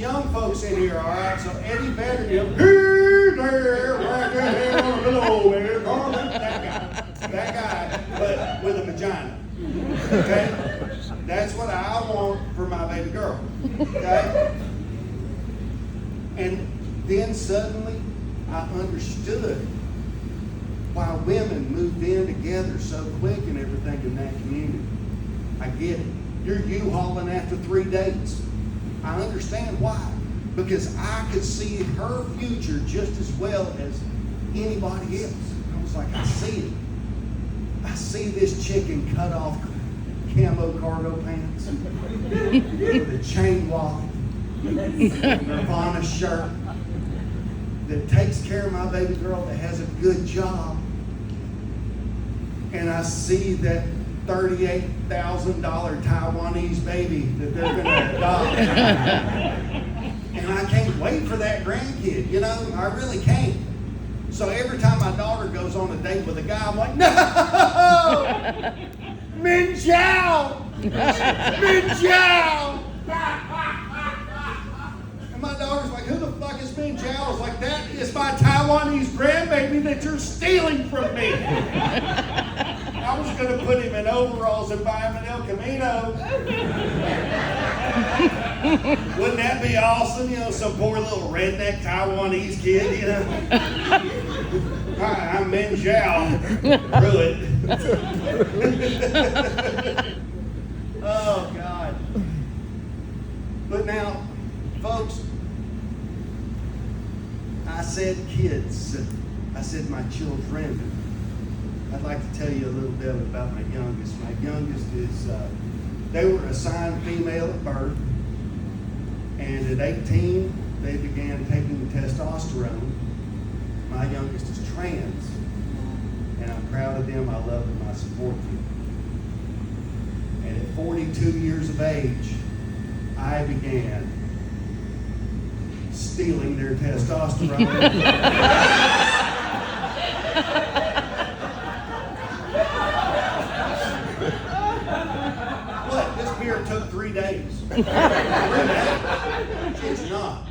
Young folks in here, all right? So Eddie Vedder, hey there, right there, hello there, that guy, but with a vagina, okay? That's what I want for my baby girl, okay? And then suddenly I understood why women moved in together so quick and everything in that community. I get it. You're U-hauling after 3 dates. I understand why. Because I could see her future just as well as anybody else. I was like, I see it. I see this chick in cut off camo cargo pants with a chain wallet, Nirvana shirt, that takes care of my baby girl, that has a good job. And I see that $38,000 Taiwanese baby that they're going to adopt. And I can't wait for that grandkid, you know? I really can't. So every time my daughter goes on a date with a guy, I'm like, no! Min Chow! Min Chow! And my daughter's like, who the fuck is Min Chow? I was like, that is my Taiwanese grandbaby that you're stealing from me. I was going to put him in overalls and buy him an El Camino. Wouldn't that be awesome? You know, some poor little redneck Taiwanese kid, you know? Hi, I'm Min Zhao. Pruitt. Oh, God. But now, folks, I said kids. I said my children. I'd like to tell you a little bit about my youngest. My youngest is, they were assigned female at birth, and at 18, they began taking testosterone. My youngest is trans, and I'm proud of them. I love them. I support them. And at 42 years of age, I began stealing their testosterone. It took 3 days. 3 days. It's not.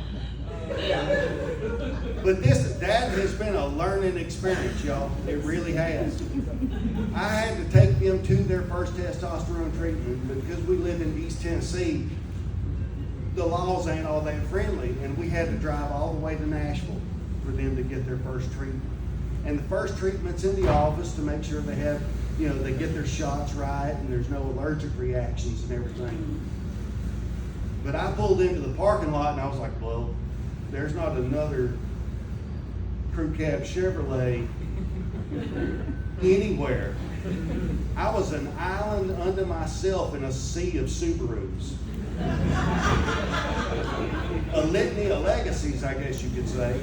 But that has been a learning experience, y'all. It really has. I had to take them to their first testosterone treatment because we live in East Tennessee. The laws ain't all that friendly, and we had to drive all the way to Nashville for them to get their first treatment. And the first treatment's in the office to make sure they have, you know, they get their shots right and there's no allergic reactions and everything. But I pulled into the parking lot and I was like, well, there's not another crew cab Chevrolet anywhere. I was an island unto myself in a sea of Subarus. A litany of legacies, I guess you could say.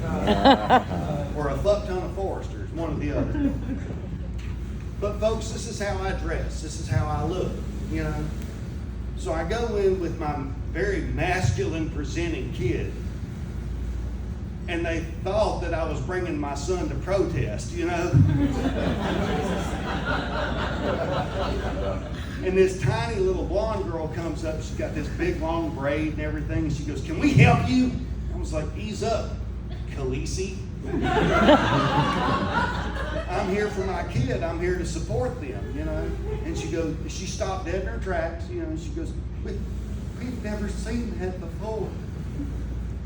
Or a fuck ton of Foresters, one or the other. But folks, this is how I dress. This is how I look, you know. So I go in with my very masculine presenting kid. And they thought that I was bringing my son to protest, you know. And this tiny little blonde girl comes up. She's got this big long braid and everything. And she goes, can we help you? I was like, ease up, Khaleesi. I'm here for my kid. I'm here to support them, you know. And she stopped dead in her tracks, you know, and she goes, we've never seen that before.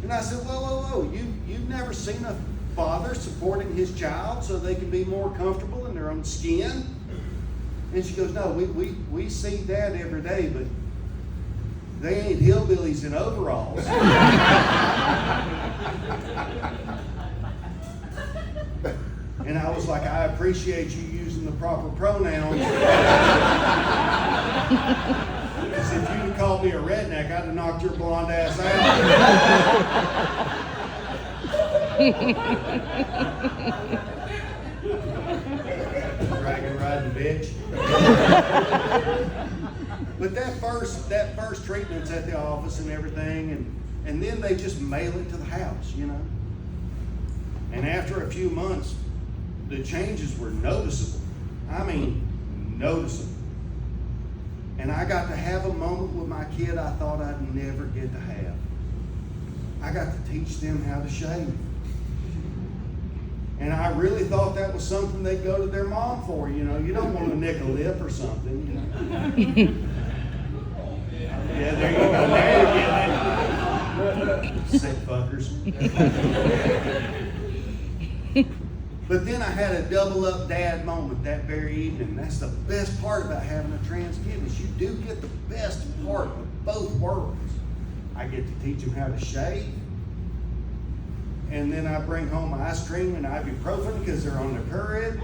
And I said, whoa, you've never seen a father supporting his child so they can be more comfortable in their own skin? And she goes, no, we see that every day, but they ain't hillbillies in overalls. And I was like, I appreciate you using the proper pronouns. Because if you'd have called me a redneck, I'd have knocked your blonde ass out. Dragon riding bitch. But that first treatment's at the office and everything, and then they just mail it to the house, you know. And after a few months, the changes were noticeable. I mean, noticeable. And I got to have a moment with my kid I thought I'd never get to have. I got to teach them how to shave. And I really thought that was something they'd go to their mom for. You know, you don't want to nick a lip or something. You know? Yeah, there you go. Sick fuckers. But then I had a double up dad moment that very evening. That's the best part about having a trans kid is you do get the best part of both worlds. I get to teach them how to shave. And then I bring home ice cream and ibuprofen because they're on their period.